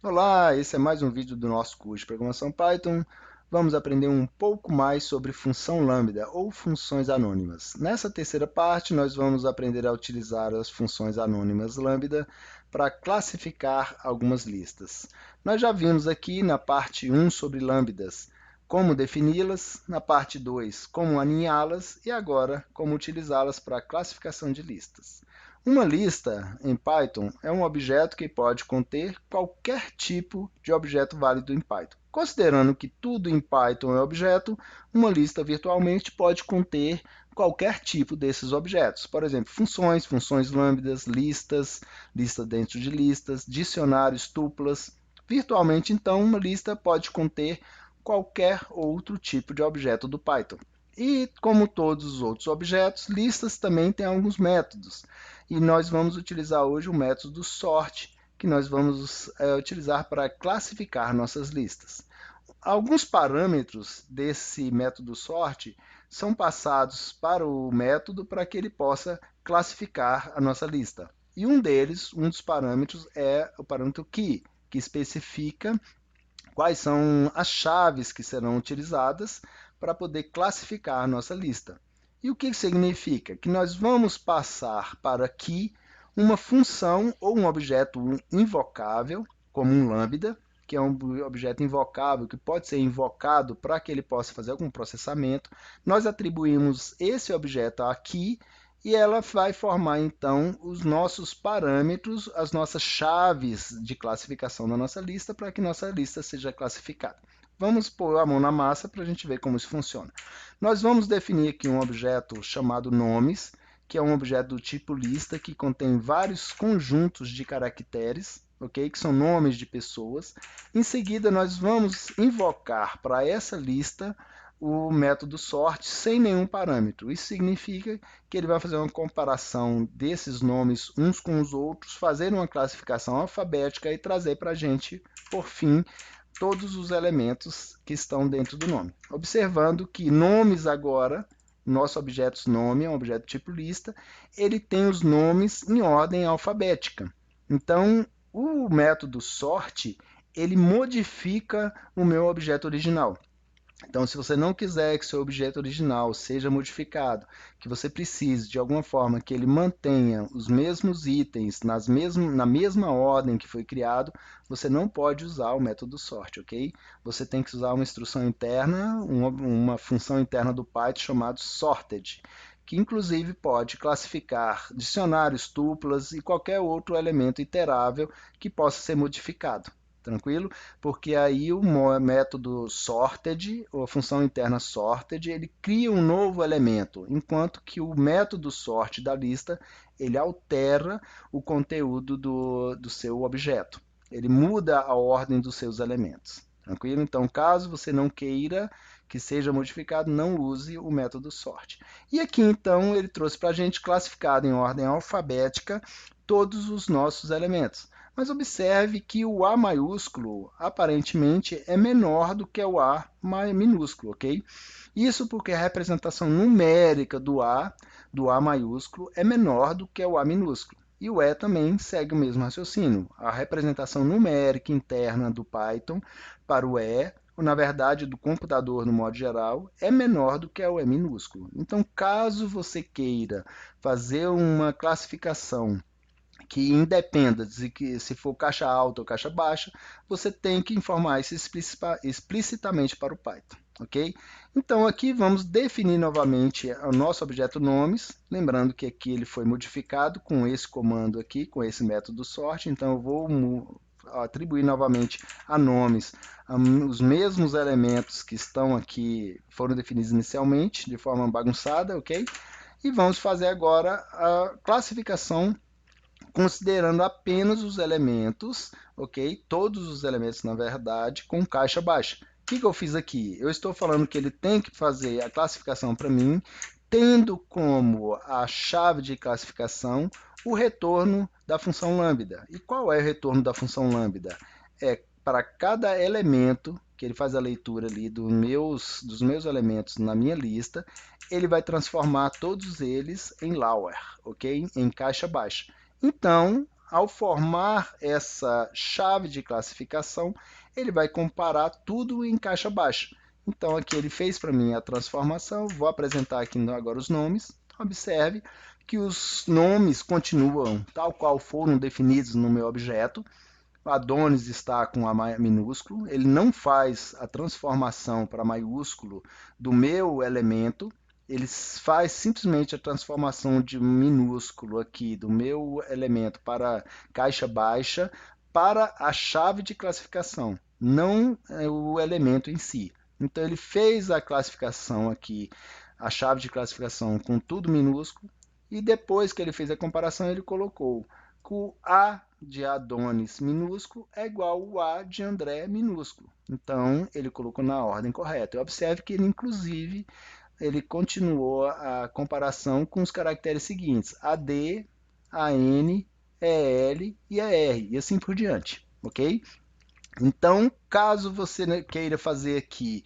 Olá, esse é mais um vídeo do nosso curso de Programação Python. Vamos aprender um pouco mais sobre função lambda ou funções anônimas. Nessa terceira parte, nós vamos aprender a utilizar as funções anônimas lambda para classificar algumas listas. Nós já vimos aqui na parte 1 sobre lambdas, como defini-las, na parte 2, como aninhá-las e agora, como utilizá-las para a classificação de listas. Uma lista em Python é um objeto que pode conter qualquer tipo de objeto válido em Python. Considerando que tudo em Python é objeto, uma lista virtualmente pode conter qualquer tipo desses objetos. Por exemplo, funções, funções lambdas, listas, listas dentro de listas, dicionários, tuplas. Virtualmente, então, uma lista pode conter qualquer outro tipo de objeto do Python. E, como todos os outros objetos, listas também têm alguns métodos. E nós vamos utilizar hoje o método sort, que nós vamos utilizar para classificar nossas listas. Alguns parâmetros desse método sort são passados para o método para que ele possa classificar a nossa lista. E um deles, um dos parâmetros, é o parâmetro key, que especifica quais são as chaves que serão utilizadas para poder classificar a nossa lista. E o que significa? Que nós vamos passar para aqui uma função ou um objeto invocável, como um lambda, que é um objeto invocável que pode ser invocado para que ele possa fazer algum processamento. Nós atribuímos esse objeto aqui e ela vai formar, então, os nossos parâmetros, as nossas chaves de classificação da nossa lista para que nossa lista seja classificada. Vamos pôr a mão na massa para a gente ver como isso funciona. Nós vamos definir aqui um objeto chamado nomes, que é um objeto do tipo lista, que contém vários conjuntos de caracteres, ok? Que são nomes de pessoas. Em seguida, nós vamos invocar para essa lista o método sort sem nenhum parâmetro. Isso significa que ele vai fazer uma comparação desses nomes uns com os outros, fazer uma classificação alfabética e trazer para a gente, por fim, todos os elementos que estão dentro do nome. Observando que nomes agora, nosso objeto nome é um objeto tipo lista, ele tem os nomes em ordem alfabética. Então, o método sort, ele modifica o meu objeto original. Então, se você não quiser que seu objeto original seja modificado, que você precise de alguma forma que ele mantenha os mesmos itens na mesma ordem que foi criado, você não pode usar o método sort, ok? Você tem que usar uma instrução interna, uma função interna do Python chamada sorted, que inclusive pode classificar dicionários, tuplas e qualquer outro elemento iterável que possa ser modificado. Tranquilo? Porque aí o método sorted, ou a função interna sorted, ele cria um novo elemento, enquanto que o método sort da lista, ele altera o conteúdo do seu objeto. Ele muda a ordem dos seus elementos. Tranquilo? Então, caso você não queira que seja modificado, não use o método sort. E aqui, então, ele trouxe para a gente, classificado em ordem alfabética, todos os nossos elementos. Mas observe que o A maiúsculo aparentemente é menor do que o A minúsculo, ok? Isso porque a representação numérica do A maiúsculo, é menor do que o A minúsculo. E o E também segue o mesmo raciocínio. A representação numérica interna do Python para o E, ou na verdade do computador no modo geral, é menor do que o E minúsculo. Então, caso você queira fazer uma classificação que independa de que se for caixa alta ou caixa baixa, você tem que informar isso explicitamente para o Python, ok? Então aqui vamos definir novamente o nosso objeto nomes, lembrando que aqui ele foi modificado com esse comando aqui, com esse método sort, então eu vou atribuir novamente a nomes os mesmos elementos que estão aqui, foram definidos inicialmente, de forma bagunçada, ok? E vamos fazer agora a classificação considerando apenas os elementos, ok? Todos os elementos, na verdade, com caixa baixa. O que eu fiz aqui? Eu estou falando que ele tem que fazer a classificação para mim, tendo como a chave de classificação o retorno da função lambda. E qual é o retorno da função lambda? É para cada elemento que ele faz a leitura ali dos meus elementos na minha lista, ele vai transformar todos eles em lower, ok? Em caixa baixa. Então, ao formar essa chave de classificação, ele vai comparar tudo em caixa baixa. Então, aqui ele fez para mim a transformação, vou apresentar aqui agora os nomes. Observe que os nomes continuam tal qual foram definidos no meu objeto. O Adonis está com A minúsculo, ele não faz a transformação para maiúsculo do meu elemento, ele faz simplesmente a transformação de minúsculo aqui do meu elemento para caixa baixa para a chave de classificação, não o elemento em si. Então, ele fez a classificação aqui, a chave de classificação com tudo minúsculo, e depois que ele fez a comparação, ele colocou que o A de Adonis minúsculo é igual ao A de André minúsculo. Então, ele colocou na ordem correta. E observe que ele, inclusive, ele continuou a comparação com os caracteres seguintes, AD, AN, EL e ER, e assim por diante, ok? Então, caso você queira fazer aqui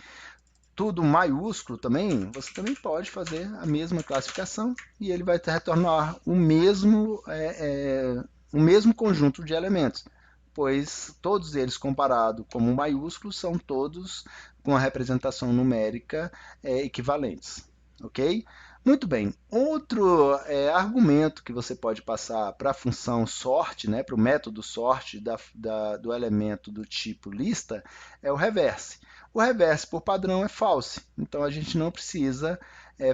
tudo maiúsculo também, você também pode fazer a mesma classificação e ele vai retornar o mesmo conjunto de elementos, pois todos eles comparados como maiúsculos são todos com a representação numérica equivalentes, ok? Muito bem, outro argumento que você pode passar para a função sort, né, para o método sort do elemento do tipo lista, é o reverse. O reverse, por padrão, é false, então a gente não precisa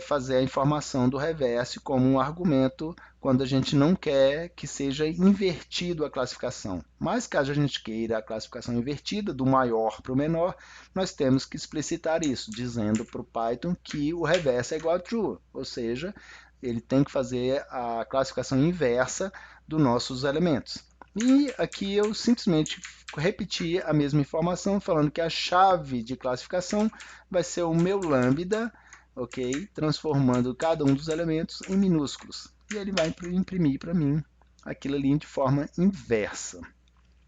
fazer a informação do reverse como um argumento quando a gente não quer que seja invertido a classificação. Mas caso a gente queira a classificação invertida, do maior para o menor, nós temos que explicitar isso, dizendo para o Python que o reverse é igual a true, ou seja, ele tem que fazer a classificação inversa dos nossos elementos. E aqui eu simplesmente repeti a mesma informação, falando que a chave de classificação vai ser o meu lambda, ok? Transformando cada um dos elementos em minúsculos. E ele vai imprimir para mim aquilo ali de forma inversa,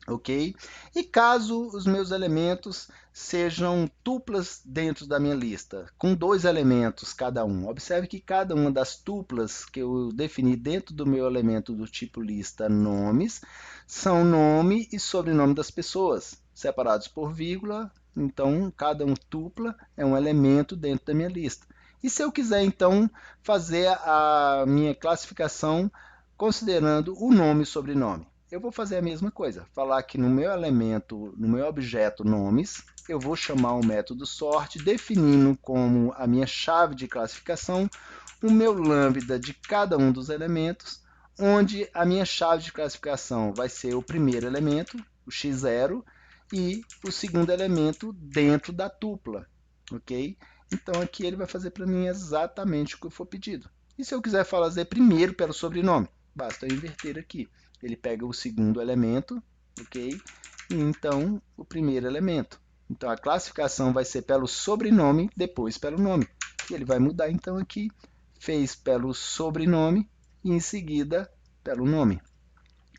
ok? E caso os meus elementos sejam tuplas dentro da minha lista, com 2 elementos cada um, observe que cada uma das tuplas que eu defini dentro do meu elemento do tipo lista nomes, são nome e sobrenome das pessoas, separados por vírgula, então cada tupla é um elemento dentro da minha lista. E se eu quiser, então, fazer a minha classificação considerando o nome e sobrenome? Eu vou fazer a mesma coisa, falar que no meu elemento, no meu objeto nomes, eu vou chamar o método sort, definindo como a minha chave de classificação o meu lambda de cada um dos elementos, onde a minha chave de classificação vai ser o primeiro elemento, o x0, e o segundo elemento dentro da tupla, ok? Então, aqui ele vai fazer para mim exatamente o que for pedido. E se eu quiser fazer primeiro pelo sobrenome? Basta eu inverter aqui. Ele pega o segundo elemento, ok? E então, o primeiro elemento. Então, a classificação vai ser pelo sobrenome, depois pelo nome. E ele vai mudar, então, aqui. Fez pelo sobrenome e, em seguida, pelo nome.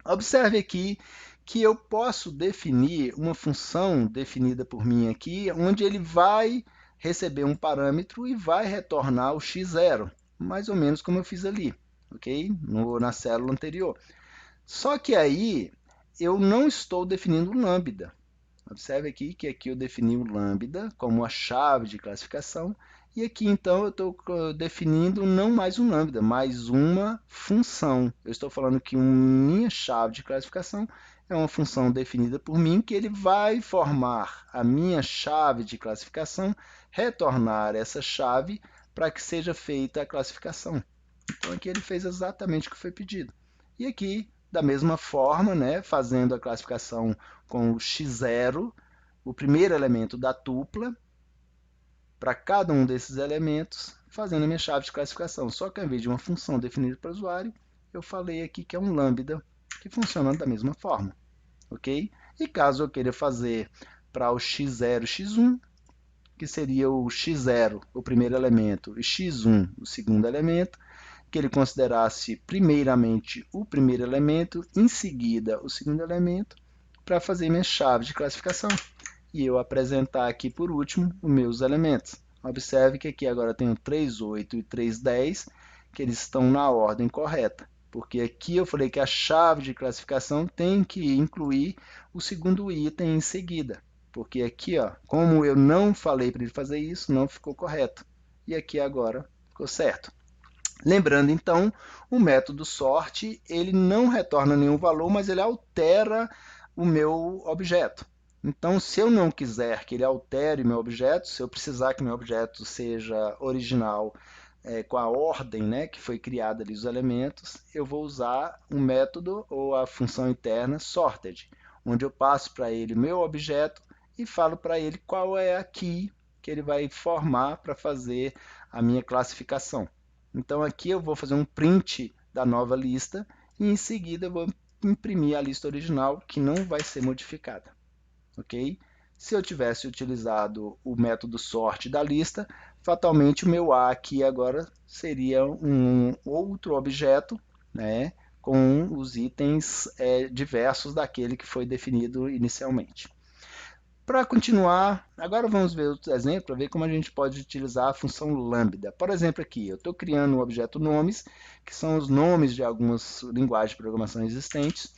Observe aqui que eu posso definir uma função definida por mim aqui, onde ele vai receber um parâmetro e vai retornar o x0, mais ou menos como eu fiz ali, ok? Na célula anterior. Só que aí eu não estou definindo o lambda. Observe aqui que aqui eu defini o lambda como a chave de classificação, e aqui então eu estou definindo não mais um lambda, mais uma função. Eu estou falando que minha chave de classificação é uma função definida por mim, que ele vai formar a minha chave de classificação, retornar essa chave para que seja feita a classificação. Então, aqui ele fez exatamente o que foi pedido. E aqui, da mesma forma, né, fazendo a classificação com o x0, o primeiro elemento da tupla, para cada um desses elementos, fazendo a minha chave de classificação. Só que, ao invés de uma função definida para o usuário, eu falei aqui que é um lambda, que funciona da mesma forma, ok? E caso eu queira fazer para o x0 e x1, que seria o x0, o primeiro elemento, e x1, o segundo elemento, que ele considerasse primeiramente o primeiro elemento, em seguida o segundo elemento, para fazer minha chave de classificação. E eu apresentar aqui, por último, os meus elementos. Observe que aqui agora eu tenho 3,8 e 3,10, que eles estão na ordem correta. porque aqui eu falei que a chave de classificação tem que incluir o segundo item em seguida, porque aqui, ó, como eu não falei para ele fazer isso, não ficou correto, e aqui agora ficou certo. Lembrando, então, o método sort, ele não retorna nenhum valor, mas ele altera o meu objeto. Então, se eu não quiser que ele altere meu objeto, se eu precisar que meu objeto seja original com a ordem, né, que foi criada ali os elementos, eu vou usar o método ou a função interna sorted, onde eu passo para ele o meu objeto e falo para ele qual é a key que ele vai formar para fazer a minha classificação. Então, aqui eu vou fazer um print da nova lista e, em seguida, eu vou imprimir a lista original, que não vai ser modificada. Ok? Se eu tivesse utilizado o método sort da lista, fatalmente o meu A aqui agora seria um outro objeto, né, com os itens diversos daquele que foi definido inicialmente. Para continuar, agora vamos ver outro exemplo para ver como a gente pode utilizar a função lambda. Por exemplo, aqui eu estou criando um objeto nomes, que são os nomes de algumas linguagens de programação existentes,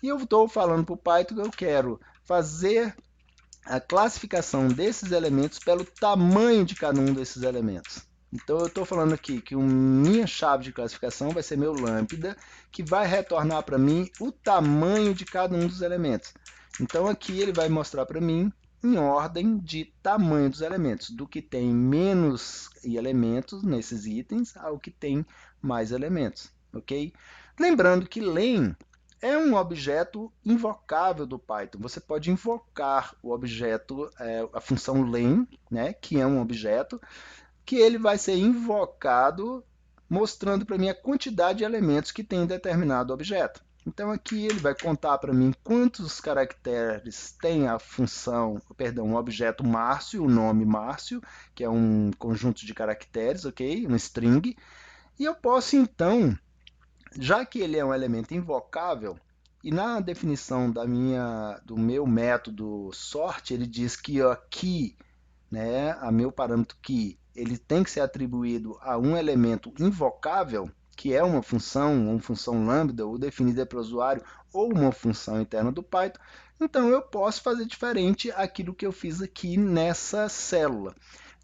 e eu estou falando para o Python que eu quero fazer a classificação desses elementos pelo tamanho de cada um desses elementos. Então, eu estou falando aqui que minha chave de classificação vai ser meu lambda, que vai retornar para mim o tamanho de cada um dos elementos. Então, aqui ele vai mostrar para mim em ordem de tamanho dos elementos, do que tem menos elementos nesses itens ao que tem mais elementos. Ok? Lembrando que len é um objeto invocável do Python. Você pode invocar o objeto, a função len, né, que é um objeto, que ele vai ser invocado mostrando para mim a quantidade de elementos que tem em determinado objeto. Então, aqui ele vai contar para mim quantos caracteres tem a função, perdão, o objeto Márcio, o nome Márcio, que é um conjunto de caracteres, ok? Um string. E eu posso, então, já que ele é um elemento invocável, e na definição do meu método sort, ele diz que aqui, né, a meu parâmetro key, ele tem que ser atribuído a um elemento invocável, que é uma função lambda, ou definida para o usuário, ou uma função interna do Python, então eu posso fazer diferente aquilo que eu fiz aqui nessa célula.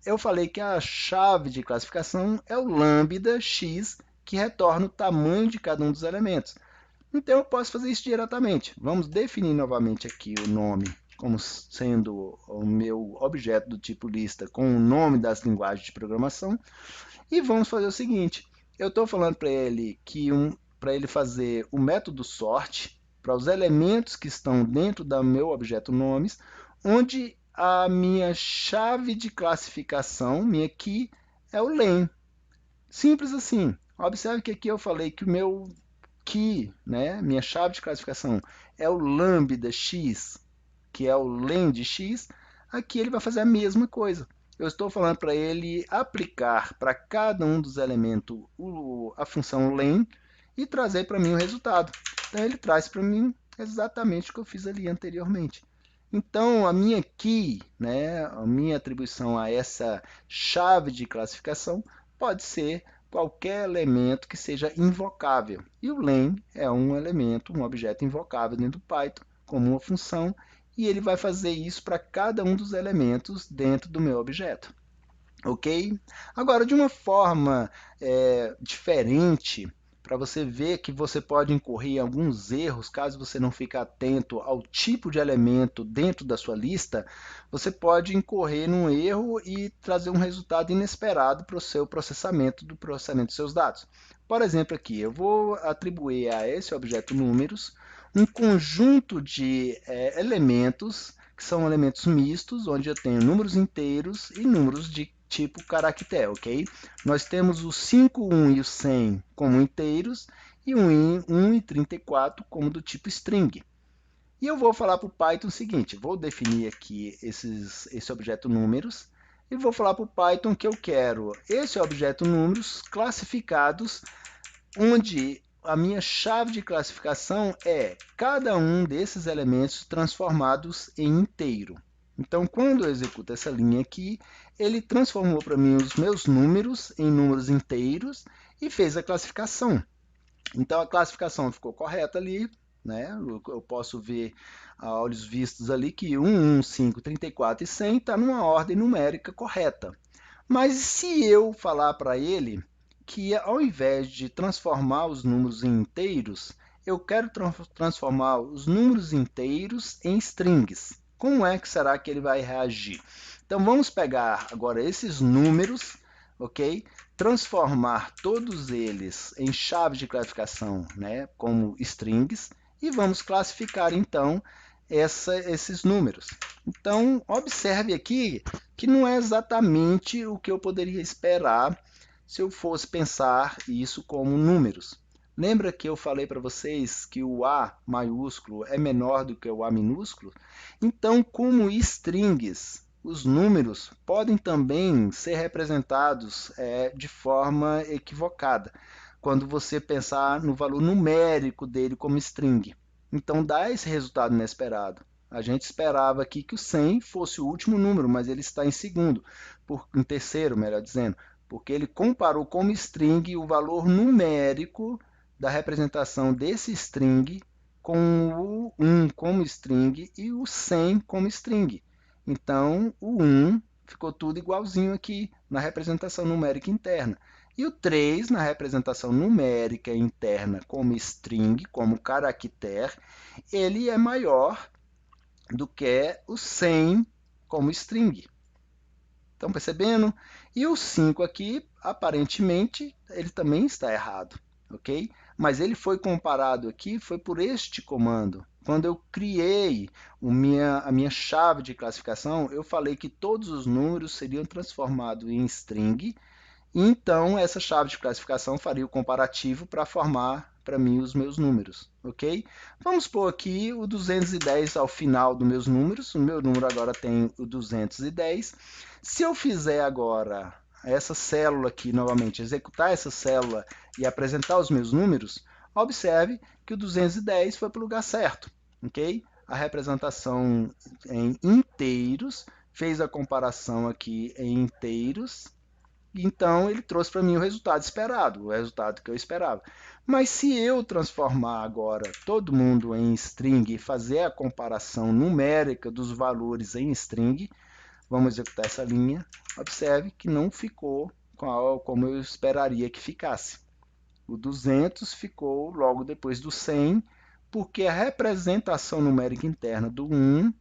Eu falei que a chave de classificação é o lambda x, que retorna o tamanho de cada um dos elementos. Então, eu posso fazer isso diretamente. Vamos definir novamente aqui o nome como sendo o meu objeto do tipo lista com o nome das linguagens de programação. E vamos fazer o seguinte, eu estou falando para ele que para ele fazer o método sort para os elementos que estão dentro do meu objeto nomes, onde a minha chave de classificação, minha key, é o len. Simples assim. Observe que aqui eu falei que o meu key, né, minha chave de classificação, é o lambda x, que é o len de x. Aqui ele vai fazer a mesma coisa. Eu estou falando para ele aplicar para cada um dos elementos a função len e trazer para mim o resultado. Então, ele traz para mim exatamente o que eu fiz ali anteriormente. Então, a minha key, né, a minha atribuição a essa chave de classificação pode ser qualquer elemento que seja invocável. E o len é um elemento, um objeto invocável dentro do Python, como uma função, e ele vai fazer isso para cada um dos elementos dentro do meu objeto. Ok? Agora, de uma forma diferente, para você ver que você pode incorrer em alguns erros, caso você não fique atento ao tipo de elemento dentro da sua lista, você pode incorrer num erro e trazer um resultado inesperado para o seu processamento dos seus dados. Por exemplo, aqui, eu vou atribuir a esse objeto números um conjunto de elementos, que são elementos mistos, onde eu tenho números inteiros e números de tipo caractere, ok? Nós temos o 5, 1 e o 100 como inteiros e o 1 e 34 como do tipo string. E eu vou falar para o Python o seguinte, vou definir aqui esse objeto números e vou falar para o Python que eu quero esse objeto números classificados onde a minha chave de classificação é cada um desses elementos transformados em inteiro. Então, quando eu executo essa linha aqui, ele transformou para mim os meus números em números inteiros e fez a classificação. Então, a classificação ficou correta ali, né? Eu posso ver a olhos vistos ali que 1, 5, 34 e 100 está numa ordem numérica correta. Mas se eu falar para ele que, ao invés de transformar os números em inteiros, eu quero transformar os números inteiros em strings, como é que será que ele vai reagir? Então, vamos pegar agora esses números, ok? Transformar todos eles em chave de classificação, né, como strings, e vamos classificar, então, esses números. Então, observe aqui que não é exatamente o que eu poderia esperar se eu fosse pensar isso como números. Lembra que eu falei para vocês que o A maiúsculo é menor do que o A minúsculo? Então, como strings, os números podem também ser representados de forma equivocada, quando você pensar no valor numérico dele como string. Então, dá esse resultado inesperado. A gente esperava aqui que o 100 fosse o último número, mas ele está em segundo, em terceiro, melhor dizendo, porque ele comparou como string o valor numérico da representação desse string com o 1 como string e o 100 como string. Então, o 1 ficou tudo igualzinho aqui na representação numérica interna. E o 3, na representação numérica interna como string, como caractere, ele é maior do que o 100 como string. Estão percebendo? E o 5 aqui, aparentemente, ele também está errado, ok? Mas ele foi comparado aqui, foi por este comando. Quando eu criei a minha chave de classificação, eu falei que todos os números seriam transformados em string, então essa chave de classificação faria o comparativo para formar para mim os meus números, ok? Vamos pôr aqui o 210 ao final dos meus números, o meu número agora tem o 210. Se eu fizer agora essa célula aqui novamente, executar essa célula e apresentar os meus números, observe que o 210 foi para o lugar certo, ok? A representação em inteiros fez a comparação aqui em inteiros, então ele trouxe para mim o resultado esperado, o resultado que eu esperava. Mas se eu transformar agora todo mundo em string e fazer a comparação numérica dos valores em string, vamos executar essa linha, observe que não ficou como eu esperaria que ficasse. O 200 ficou logo depois do 100, porque a representação numérica interna do 1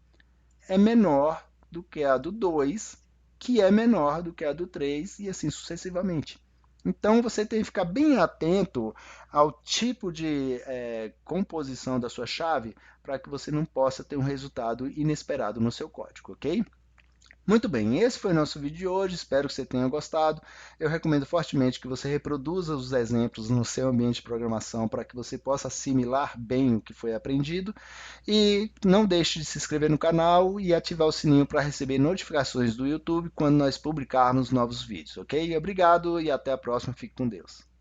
é menor do que a do 2, que é menor do que a do 3, e assim sucessivamente. Então, você tem que ficar bem atento ao tipo de composição da sua chave para que você não possa ter um resultado inesperado no seu código, ok? Muito bem, esse foi o nosso vídeo de hoje, espero que você tenha gostado. Eu recomendo fortemente que você reproduza os exemplos no seu ambiente de programação para que você possa assimilar bem o que foi aprendido. E não deixe de se inscrever no canal e ativar o sininho para receber notificações do YouTube quando nós publicarmos novos vídeos, ok? Obrigado e até a próxima, fique com Deus.